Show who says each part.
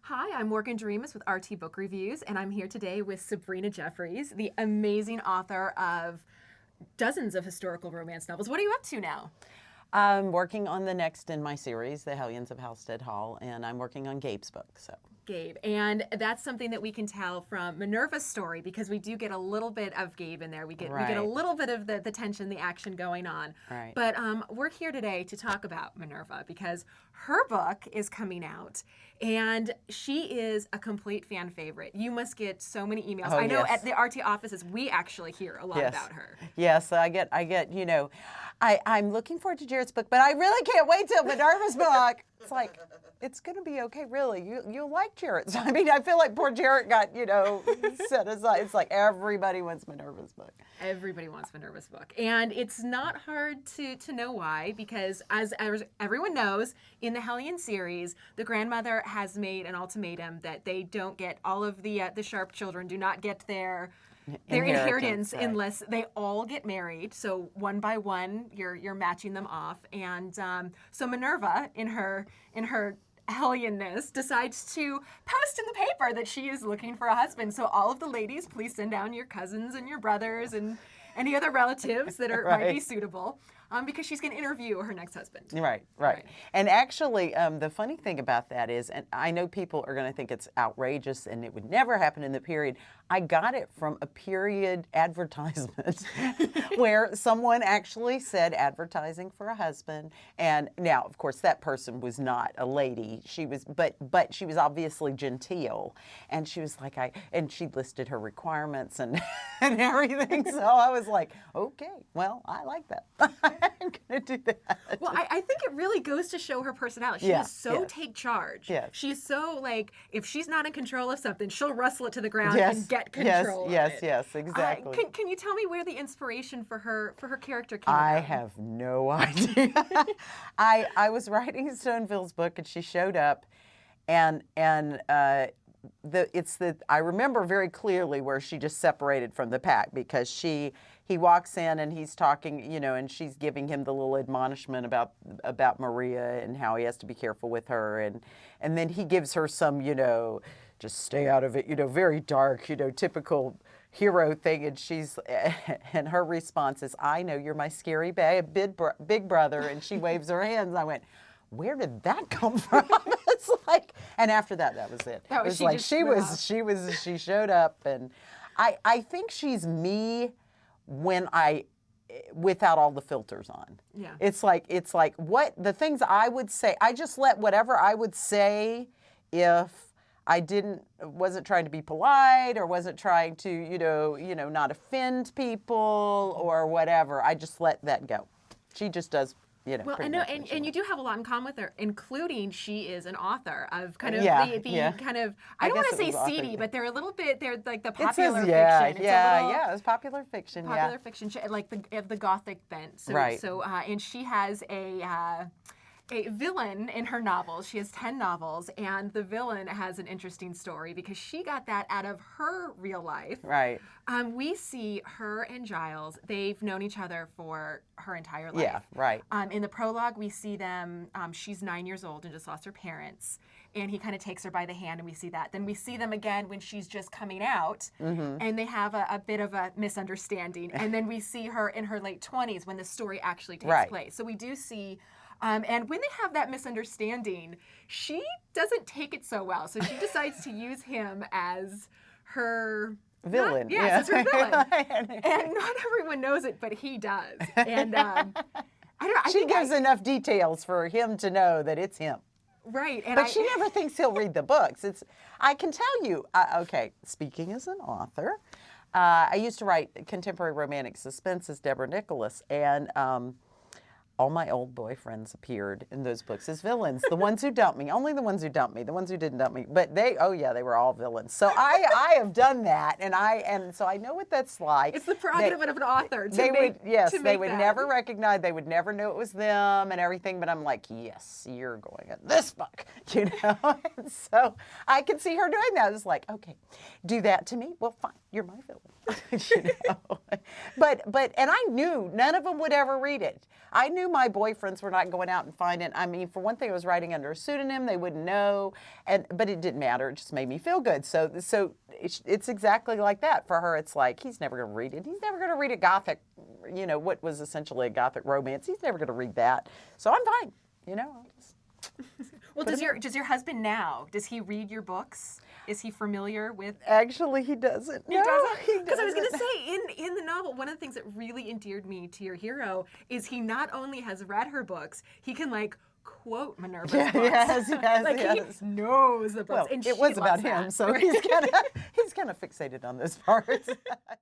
Speaker 1: Hi, I'm Morgan Doremus with RT Book Reviews, and I'm here today with Sabrina Jeffries, the amazing author of dozens of historical romance novels. What are you up to now?
Speaker 2: I'm working on the next in my series, The Hellions of Halstead Hall, and I'm working on Gabe's book.
Speaker 1: Gabe. And that's something that we can tell from Minerva's story, because we do get a little bit of Gabe in there. We get a little bit of the tension, the action going on.
Speaker 2: Right.
Speaker 1: But we're here today to talk about Minerva because her book is coming out, and she is a complete fan favorite. You must get so many emails.
Speaker 2: Oh,
Speaker 1: I know
Speaker 2: yes.
Speaker 1: at the RT offices, we actually hear a lot about her.
Speaker 2: Yes, I get, I'm looking forward to Jared's book, but I really can't wait till Minerva's book. It's like, it's going to be okay, really. You'll like Jared's. I mean, I feel like poor Jared got, set aside. It's like everybody wants Minerva's book.
Speaker 1: Everybody wants Minerva's book. And it's not hard to know why, because as everyone knows, in the Hellion series, the grandmother has made an ultimatum that they don't get, all of the Sharpe children do not get their inheritance
Speaker 2: right.
Speaker 1: unless they all get married. So one by one, you're matching them off. And so Minerva, in her Hellionness, decides to post in the paper that she is looking for a husband. So all of the ladies, please send down your cousins and your brothers and any other relatives that might be suitable, because she's going to interview her next husband.
Speaker 2: Right. And actually, the funny thing about that is, and I know people are going to think it's outrageous and it would never happen in the period, I got it from a period advertisement where someone actually said advertising for a husband. And now, of course, that person was not a lady. She was, but she was obviously genteel. And she was like, and she listed her requirements and everything. So I was like, okay, well, I like that. I'm going to do that.
Speaker 1: Well, I think it really goes to show her personality. She is so take charge.
Speaker 2: Yes.
Speaker 1: She's so, like, if she's not in control of something, she'll rustle it to the ground and get control of it.
Speaker 2: Yes, exactly.
Speaker 1: Can you tell me where the inspiration for her character came
Speaker 2: I
Speaker 1: from?
Speaker 2: have no idea. I was writing Stoneville's book and she showed up, and I remember very clearly where she just separated from the pack, because he walks in and he's talking, and she's giving him the little admonishment about Maria and how he has to be careful with her, and then he gives her some, just stay out of it, very dark, typical hero thing, and her response is, I know you're my scary big brother, and she waves her hands. I went, where did that come from? It's like, and after that was it. It was like she showed up, and I think she's me without all the filters on.
Speaker 1: Yeah.
Speaker 2: It's like what the things I would say, I just let whatever I would say, if I wasn't trying to be polite or wasn't trying to, not offend people or whatever. I just let that go. She just does,
Speaker 1: Well, I know, and you do have a lot in common with her, including she is an author of kind of kind of, I don't want to say seedy, but they're a little bit, they're like the popular fiction.
Speaker 2: It's popular fiction.
Speaker 1: Popular fiction, like the Gothic bent. So,
Speaker 2: right.
Speaker 1: So, and she has a villain in her novels. She has 10 novels, and the villain has an interesting story because she got that out of her real life.
Speaker 2: Right.
Speaker 1: We see her and Giles, they've known each other for her entire life.
Speaker 2: Yeah, right.
Speaker 1: In the prologue, we see them, she's 9 years old and just lost her parents, and he kind of takes her by the hand, and we see that. Then we see them again when she's just coming out, and they have a bit of a misunderstanding. And then we see her in her late 20s when the story actually takes place. So we do see... and when they have that misunderstanding, she doesn't take it so well. So she decides to use him as her
Speaker 2: villain.
Speaker 1: As her villain. And not everyone knows it, but he does. And I don't know.
Speaker 2: She gives enough details for him to know that it's him.
Speaker 1: Right. And
Speaker 2: but she never thinks he'll read the books. I can tell you, okay, speaking as an author, I used to write contemporary romantic suspense as Deborah Nicholas, and all my old boyfriends appeared in those books as villains. The ones who dumped me, only the ones who dumped me, the ones who didn't dump me. But they were all villains. So I have done that, and so I know what that's like.
Speaker 1: It's the prerogative of an author
Speaker 2: they would never recognize, they would never know it was them and everything. But I'm like, yes, you're going in this book, And so I can see her doing that. It's like, okay, do that to me. Well, fine, you're my villain. you know. But and I knew none of them would ever read it. I knew my boyfriends were not going out and finding. I mean, for one thing, I was writing under a pseudonym; they wouldn't know, but it didn't matter. It just made me feel good. So it's exactly like that for her. It's like he's never going to read it. He's never going to read a gothic, you know, what was essentially a gothic romance. He's never going to read that. So I'm fine, you know.
Speaker 1: Well, does your husband now? Does he read your books? Is he familiar with?
Speaker 2: Actually, he doesn't.
Speaker 1: He doesn't. Because I was going to say, in the novel, one of the things that really endeared me to your hero is he not only has read her books, he can like quote Minerva's books.
Speaker 2: Yes,
Speaker 1: like
Speaker 2: yes.
Speaker 1: he knows the books.
Speaker 2: Well,
Speaker 1: and
Speaker 2: it was about him,
Speaker 1: that.
Speaker 2: so he's kind of fixated on those parts.